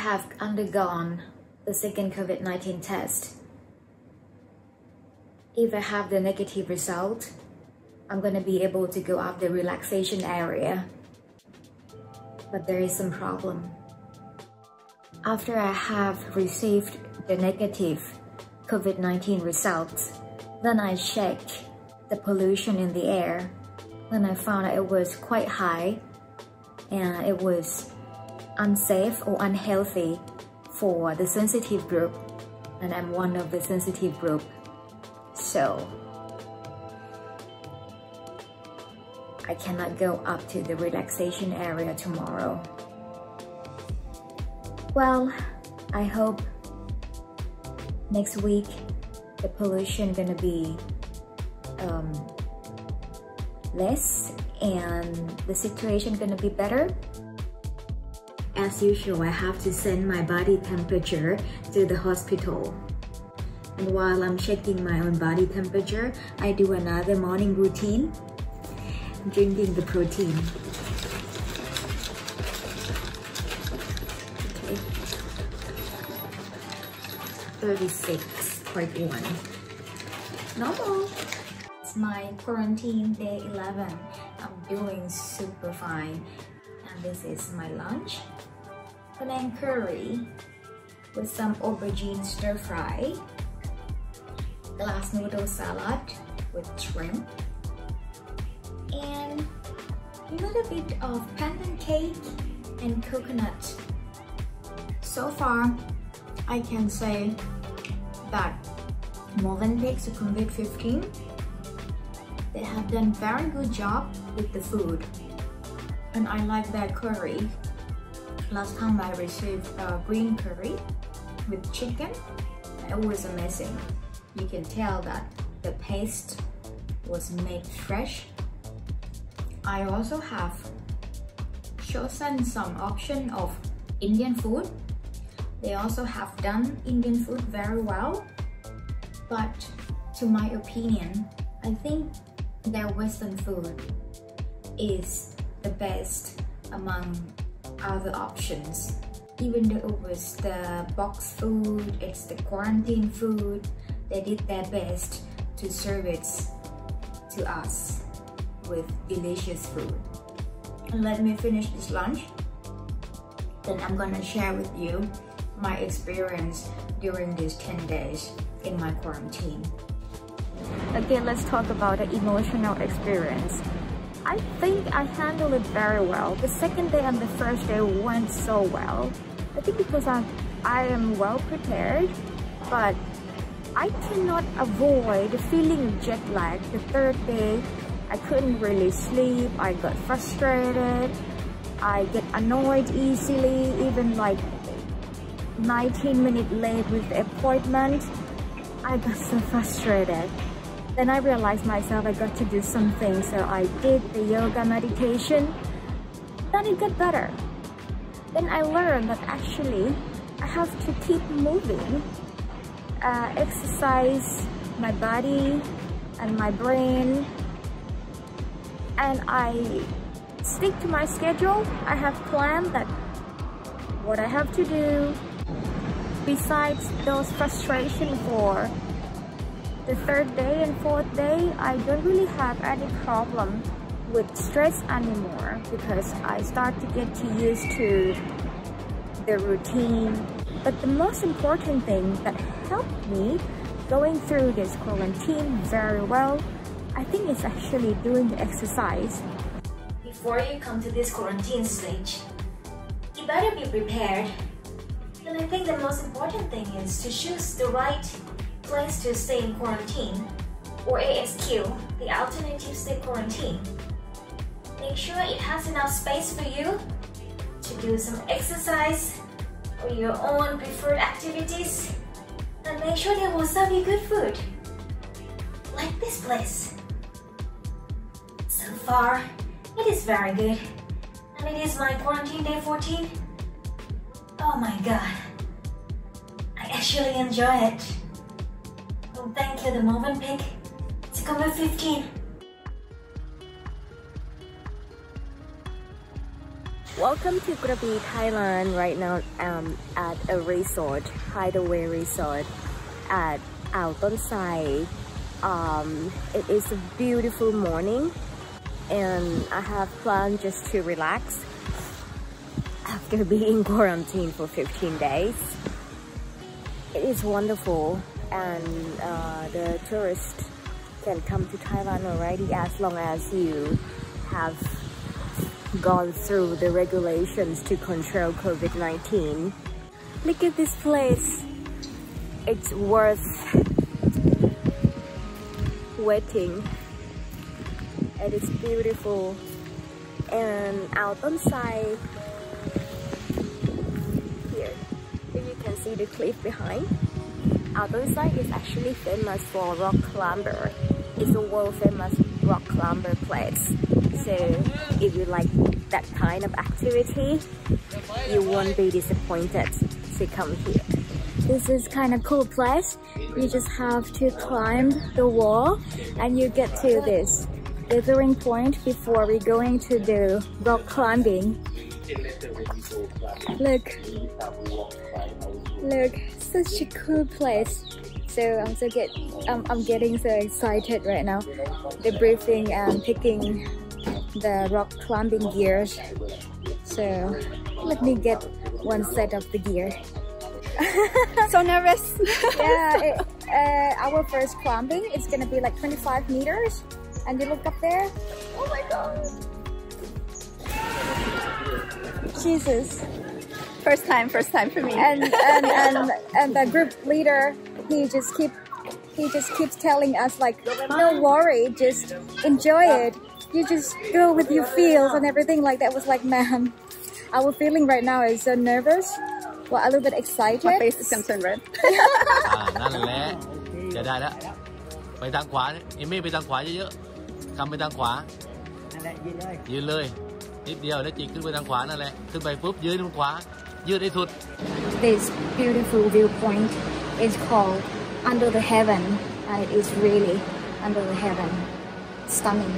have undergone the second COVID-19 test, if I have the negative result, I'm gonna be able to go up the relaxation area. But there is some problem. After I have received the negative COVID-19 results, then I checked the pollution in the air. Then I found that it was quite high and it was unsafe or unhealthy for the sensitive group, and I'm one of the sensitive group. So I cannot go up to the relaxation area tomorrow. Well, I hope next week the pollution gonna be less and the situation gonna be better. As usual, I have to send my body temperature to the hospital. And while I'm checking my own body temperature, I do another morning routine, drinking the protein. Okay. 36.1. Normal. It's my quarantine day 11. I'm doing super fine. And this is my lunch. Penang curry with some aubergine stir fry, glass noodle salad with shrimp, and a little bit of pandan cake and coconut. So far, I can say that Movenpick Sukhumvit 15, they have done very good job with the food, and I like their curry. Last time I received green curry with chicken. It was amazing. You can tell that the paste was made fresh. I also have chosen some option of Indian food. They also have done Indian food very well. But to my opinion, I think their Western food is the best among other options. Even though it was the box food, it's the quarantine food, they did their best to serve it to us with delicious food. And let me finish this lunch, then I'm gonna share with you my experience during these 10 days in my quarantine. Again, let's talk about the emotional experience. I think I handled it very well. The second day and the first day went so well. I think because I am well prepared, but I cannot avoid feeling jet lag. The third day, I couldn't really sleep. I got frustrated. I get annoyed easily, even like 19 minutes late with the appointment. I got so frustrated. Then I realized myself I got to do something, so I did the yoga meditation. Then it got better. Then I learned that actually I have to keep moving, exercise my body and my brain, and I stick to my schedule. I have planned that what I have to do. Besides those frustrations for the third day and fourth day, I don't really have any problem with stress anymore because I start to get used to the routine. But the most important thing that helped me going through this quarantine very well, I think it's actually doing the exercise. Before you come to this quarantine stage, you better be prepared. And I think the most important thing is to choose the right place to stay in quarantine, or ASQ, the alternative state quarantine. Make sure it has enough space for you to do some exercise or your own preferred activities, and make sure they will serve you good food, like this place. So far, it is very good, and it is my quarantine day 14. Oh my god, I actually enjoy it. Well, thank you, the Movenpick Sukhumvit 15. Welcome to Krabi, Thailand. Right now I'm at a resort, hideaway resort at Ao Ton Sai. It is a beautiful morning and I have planned just to relax after being quarantined for 15 days. It is wonderful and the tourists can come to Thailand already as long as you have gone through the regulations to control COVID-19. Look at this place. It's worth waiting. It is beautiful. And Ao Ton Sai, here you can see the cliff behind. Ao Ton Sai is actually famous for rock climber. It's a world famous rock climber place. So if you like that kind of activity, you won't be disappointed to come here. This is kind of cool place. You just have to climb the wall and you get to this gathering point before we're going to do rock climbing. Look, such a cool place. So I'm getting so excited right now. The briefing and picking the rock climbing gears. So let me get one set of the gear. So nervous. Yeah, our first climbing is gonna be like 25 meters, and you look up there. Oh my god! Jesus. First time for me. And the group leader, he just keeps telling us like, no worry, just enjoy it. You just go with your feels and everything like that. Was like, man, our feeling right now is so nervous. Well, a little bit excited. My face is concerned red. นั่นแหละจะได้แล้วไปทางขวาเอมี่ไปทางขวาเยอะๆคำไปทางขวายืนเลยนิดเดียวแล้วจิกขึ้นไปทางขวานั่นแหละขึ้นไปปุ๊บยืนทางขวายืดให้สุด This beautiful viewpoint is called Under the Heaven, and it is really under the heaven. Stunning.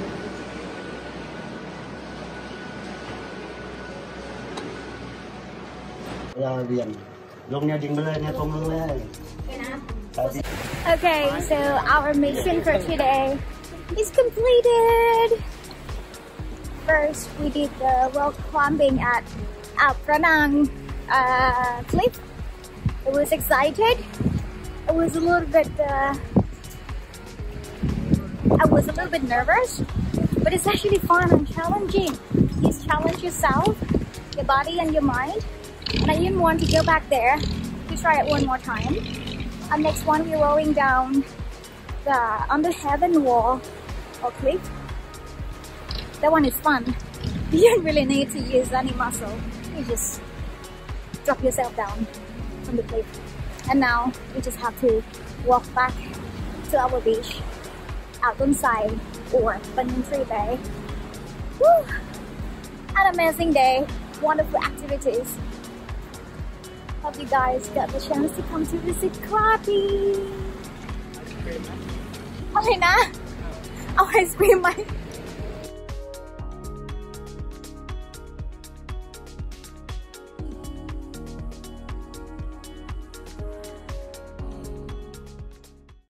Okay, so our mission for today is completed. First, we did the rock climbing at Ao Pranang cliff. It was excited. It was a little bit. I was a little bit nervous, but it's actually fun and challenging. You challenge yourself, your body and your mind. And I didn't want to go back there to try it one more time. And next one, we're rolling down the Under Heaven wall or cliff. That one is fun. You don't really need to use any muscle. You just drop yourself down from the cliff. And now we just have to walk back to our beach, Ao Ton Sai or СУБСCRIBE. Woo! An amazing day, wonderful activities. Hope you guys got the chance to come to visit Krabi. อะไรนะ เอาไอศกรีมไหม